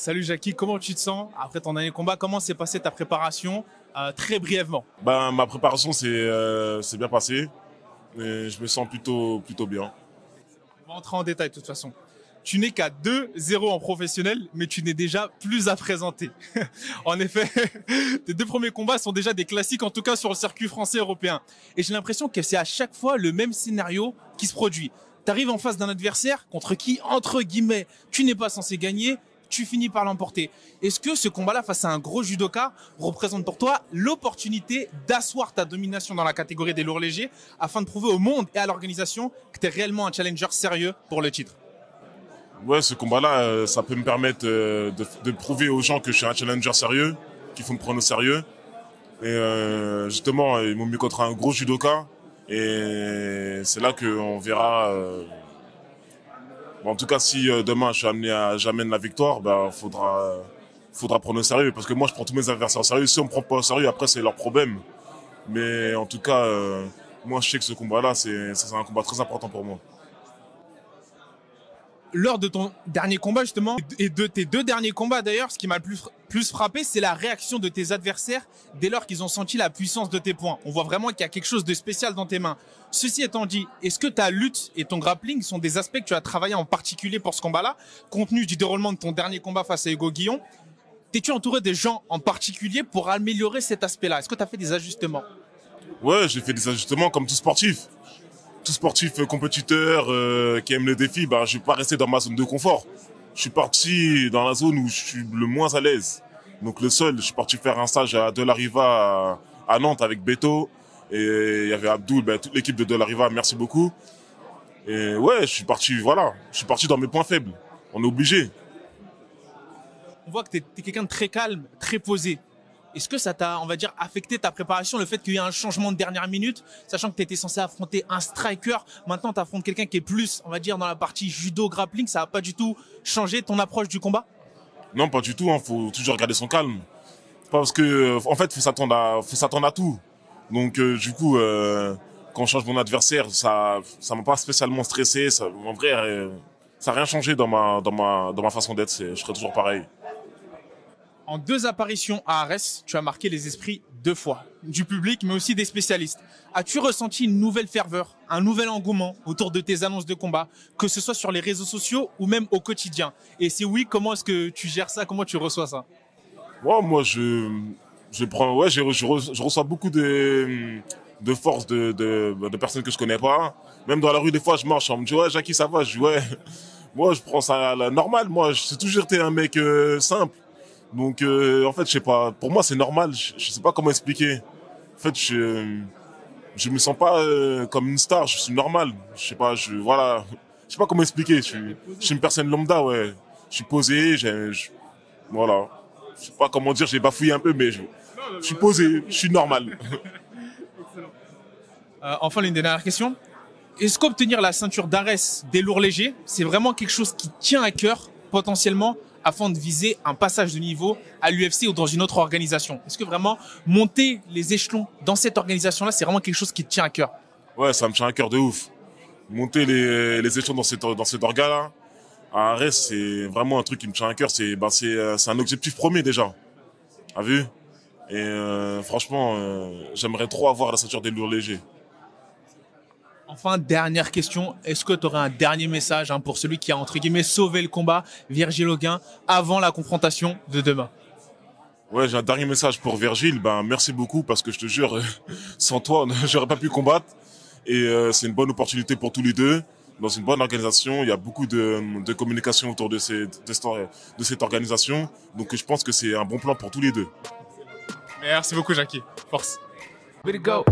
Salut Jackie, comment tu te sens après ton dernier combat? Comment s'est passée ta préparation très brièvement? Ma préparation s'est bien passée et je me sens plutôt bien. On va entrer en détail de toute façon. Tu n'es qu'à 2-0 en professionnel, mais tu n'es déjà plus à présenter. En effet, tes deux premiers combats sont déjà des classiques, en tout cas sur le circuit français et européen. Et j'ai l'impression que c'est à chaque fois le même scénario qui se produit. Tu arrives en face d'un adversaire contre qui, entre guillemets, tu n'es pas censé gagner, tu finis par l'emporter. Est-ce que ce combat-là, face à un gros judoka, représente pour toi l'opportunité d'asseoir ta domination dans la catégorie des lourds légers afin de prouver au monde et à l'organisation que tu es réellement un challenger sérieux pour le titre? Ouais, ce combat-là, ça peut me permettre de prouver aux gens que je suis un challenger sérieux, qu'il faut me prendre au sérieux. Et justement, ils m'ont mis contre un gros judoka. Et c'est là qu'on verra. En tout cas, si demain j'amène la victoire, faudra prendre au sérieux. Parce que moi, je prends tous mes adversaires au sérieux. Si on me prend pas au sérieux, après, c'est leur problème. Mais en tout cas, moi, je sais que ce combat-là, c'est un combat très important pour moi. Lors de ton dernier combat, justement, et de tes deux derniers combats d'ailleurs, ce qui m'a le plus frappé, c'est la réaction de tes adversaires dès lors qu'ils ont senti la puissance de tes poings. On voit vraiment qu'il y a quelque chose de spécial dans tes mains. Ceci étant dit, est-ce que ta lutte et ton grappling sont des aspects que tu as travaillé en particulier pour ce combat-là, compte tenu du déroulement de ton dernier combat face à Hugo Guillon? T'es-tu entouré des gens en particulier pour améliorer cet aspect-là? Est-ce que tu as fait des ajustements? Ouais, j'ai fait des ajustements comme tout sportif. Tout sportif compétiteur qui aime le défi, je vais pas rester dans ma zone de confort. Je suis parti dans la zone où je suis le moins à l'aise. Donc le seul, je suis parti faire un stage à De La Riva à Nantes avec Beto. Et il y avait Abdoul, toute l'équipe de La Riva, merci beaucoup. Et ouais, je suis parti dans mes points faibles. On est obligé. On voit que tu es quelqu'un de très calme, très posé. Est-ce que ça t'a, on va dire, affecté ta préparation, le fait qu'il y ait un changement de dernière minute, sachant que tu étais censé affronter un striker, maintenant tu affrontes quelqu'un qui est plus, on va dire, dans la partie judo, grappling, ça n'a pas du tout changé ton approche du combat? Non, pas du tout, faut toujours garder son calme. Parce que, en fait, faut s'attendre à tout. Donc, du coup, quand je change mon adversaire, ça m'a pas spécialement stressé, en vrai, ça n'a rien changé dans ma façon d'être, je serai toujours pareil. En 2 apparitions à Arès, tu as marqué les esprits 2 fois, du public mais aussi des spécialistes. As-tu ressenti une nouvelle ferveur, un nouvel engouement autour de tes annonces de combat, que ce soit sur les réseaux sociaux ou même au quotidien? Et si oui, comment est-ce que tu gères ça? Comment tu reçois ça? Ouais, moi, je reçois beaucoup de force de personnes que je connais pas. Même dans la rue, des fois, je marche, on me dit, ouais, Jackie, ça va? Je dis, ouais. Moi, je prends ça à la normale. Moi, j'ai toujours été un mec simple. Donc, en fait, je sais pas. Pour moi, c'est normal. Je sais pas comment expliquer. En fait, je me sens pas comme une star. Je suis normal. Je sais pas. Voilà. Je sais pas comment expliquer. Je suis une personne lambda, ouais. Je suis posé. Voilà. Je sais pas comment dire. J'ai bafouillé un peu, mais je suis posé. Je suis normal. Enfin, l'une des dernières questions. Est-ce qu'obtenir la ceinture d'Arès des lourds légers, c'est vraiment quelque chose qui tient à cœur, potentiellement, afin de viser un passage de niveau à l'UFC ou dans une autre organisation? Est-ce que vraiment monter les échelons dans cette organisation-là, c'est vraiment quelque chose qui te tient à cœur? Ouais, ça me tient à cœur de ouf. Monter les échelons dans cet organe-là, à Arès, c'est vraiment un truc qui me tient à cœur. C'est un objectif premier déjà. T'as vu? Et franchement, j'aimerais trop avoir la ceinture des lourds légers. Enfin, dernière question. Est-ce que tu aurais un dernier message pour celui qui a, entre guillemets, sauvé le combat, Virgile Auguin, avant la confrontation de demain? Ouais, j'ai un dernier message pour Virgile. Merci beaucoup parce que je te jure, sans toi, j'aurais pas pu combattre. Et c'est une bonne opportunité pour tous les deux. Dans une bonne organisation, il y a beaucoup de communication autour de cette organisation. Donc je pense que c'est un bon plan pour tous les deux. Merci beaucoup, Jackie. Force. Way to go.